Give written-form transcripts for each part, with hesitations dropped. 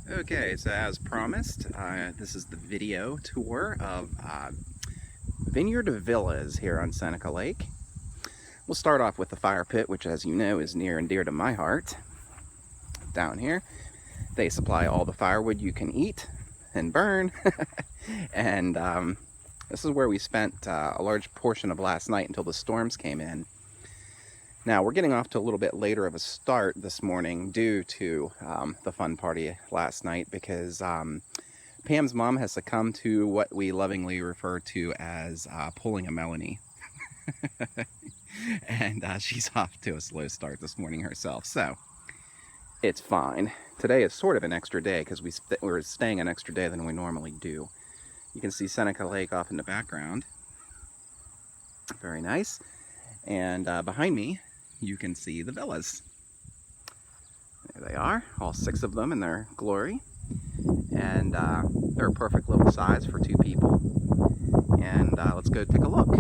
Okay, so as promised, this is the video tour of Vineyard Villas here on Seneca Lake. We'll start off with the fire pit, which as you know is near and dear to my heart. Down here, they supply all the firewood you can eat and burn. And this is where we spent a large portion of last night until the storms came in. Now, we're getting off to a little bit later of a start this morning due to the fun party last night because Pam's mom has succumbed to what we lovingly refer to as pulling a Melanie. And she's off to a slow start this morning herself, so it's fine. Today is sort of an extra day because we're staying an extra day than we normally do. You can see Seneca Lake off in the background. Very nice. And behind me, you can see the villas. There they are, all 6 of them in their glory. And they're a perfect little size for 2 people. And let's go take a look.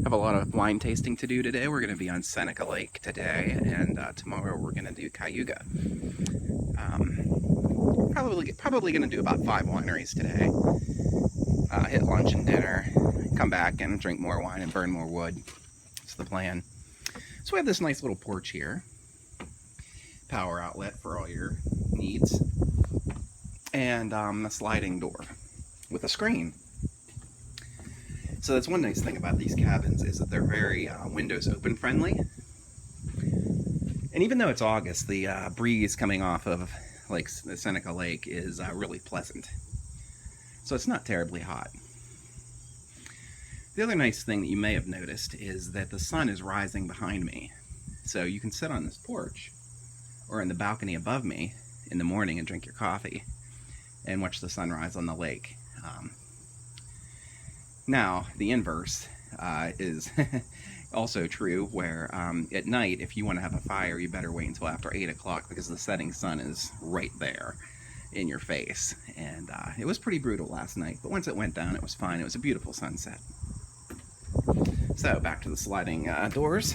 Have a lot of wine tasting to do today. We're going to be on Seneca Lake today, and tomorrow we're going to do Cayuga. Probably going to do about 5 wineries today. Hit lunch and dinner, come back and drink more wine and burn more wood. That's the plan. So we have this nice little porch here. Power outlet for all your needs. And a sliding door with a screen. So that's one nice thing about these cabins is that they're very windows open friendly. And even though it's August, the breeze coming off of the Seneca Lake is really pleasant. So it's not terribly hot. The other nice thing that you may have noticed is that the sun is rising behind me. So you can sit on this porch or in the balcony above me in the morning and drink your coffee and watch the sunrise on the lake. Now, the inverse is also true, where at night, if you want to have a fire, you better wait until after 8 o'clock because the setting sun is right there in your face. And it was pretty brutal last night, but once it went down, it was fine. It was a beautiful sunset. So, back to the sliding doors.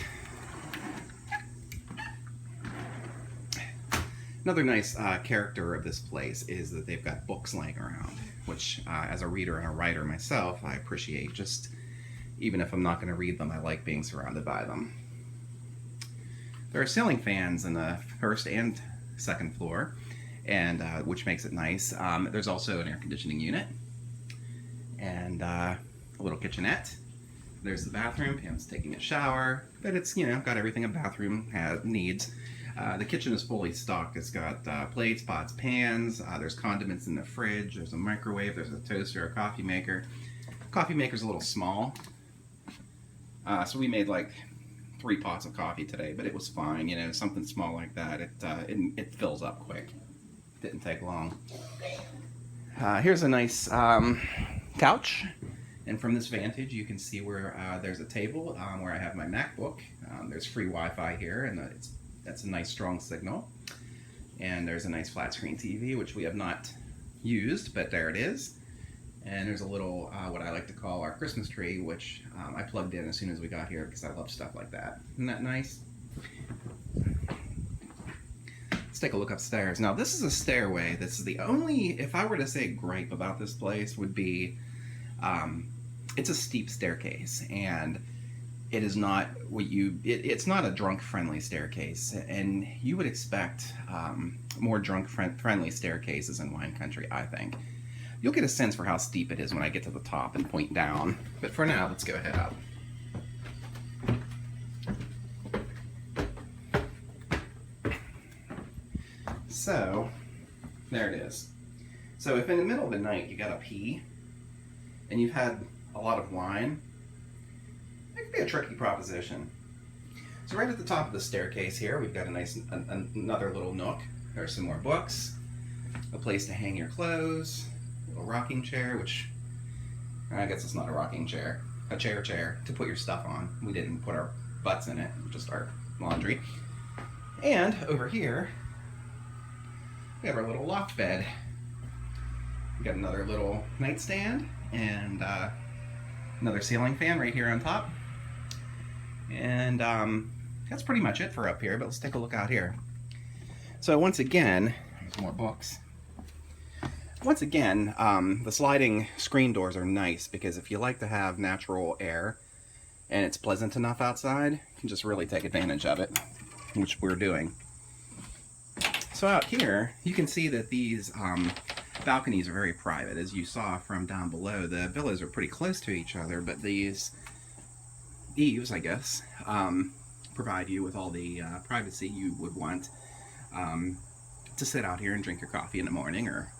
Another nice character of this place is that they've got books laying around, which as a reader and a writer myself, I appreciate. Just even if I'm not going to read them, I like being surrounded by them. There are ceiling fans in the first and second floor, and which makes it nice. There's also an air conditioning unit and a little kitchenette. There's the bathroom. Pam's taking a shower, but it's, got everything a bathroom needs. The kitchen is fully stocked. It's got plates, pots, pans. There's condiments in the fridge. There's a microwave. There's a toaster, a coffee maker. Coffee maker's a little small. So we made like 3 pots of coffee today, but it was fine. Something small like that. It fills up quick. Didn't take long. Here's a nice couch. And from this vantage, you can see where there's a table where I have my MacBook. There's free Wi-Fi here, and that's a nice strong signal. And there's a nice flat screen TV, which we have not used, but there it is. And there's a little, what I like to call our Christmas tree, which I plugged in as soon as we got here because I love stuff like that. Isn't that nice? Let's take a look upstairs. Now, this is a stairway. This is the only, if I were to say gripe about this place, would be it's a steep staircase, and it is not it's not a drunk-friendly staircase, and you would expect more drunk-friendly staircases in wine country, I think. You'll get a sense for how steep it is when I get to the top and point down, but for now, let's go head up. So, there it is. So if in the middle of the night you gotta pee, and you've had a lot of wine, it could be a tricky proposition. So right at the top of the staircase here, we've got a nice another little nook. There's some more books, a place to hang your clothes, a little rocking chair, which I guess it's not a rocking chair, a chair to put your stuff on. We didn't put our butts in it, just our laundry. And over here, we have our little loft bed. We got another little nightstand and another ceiling fan right here on top. And that's pretty much it for up here, but let's take a look out here. So once again, there's more books. Once again, the sliding screen doors are nice because if you like to have natural air and it's pleasant enough outside, you can just really take advantage of it, which we're doing. So out here, you can see that these balconies are very private. As you saw from down below, the villas are pretty close to each other, but these eaves, I guess, provide you with all the privacy you would want to sit out here and drink your coffee in the morning or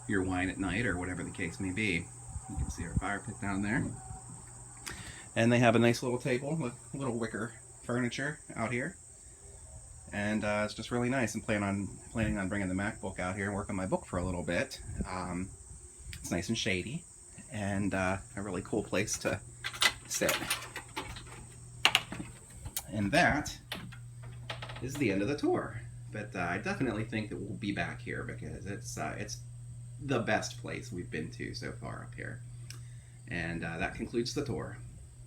your wine at night or whatever the case may be. You can see our fire pit down there. And they have a nice little table with little wicker furniture out here. And it's just really nice. I'm planning on bringing the MacBook out here and work on my book for a little bit. It's nice and shady and a really cool place to sit. And that is the end of the tour. But I definitely think that we'll be back here because it's the best place we've been to so far up here. And that concludes the tour.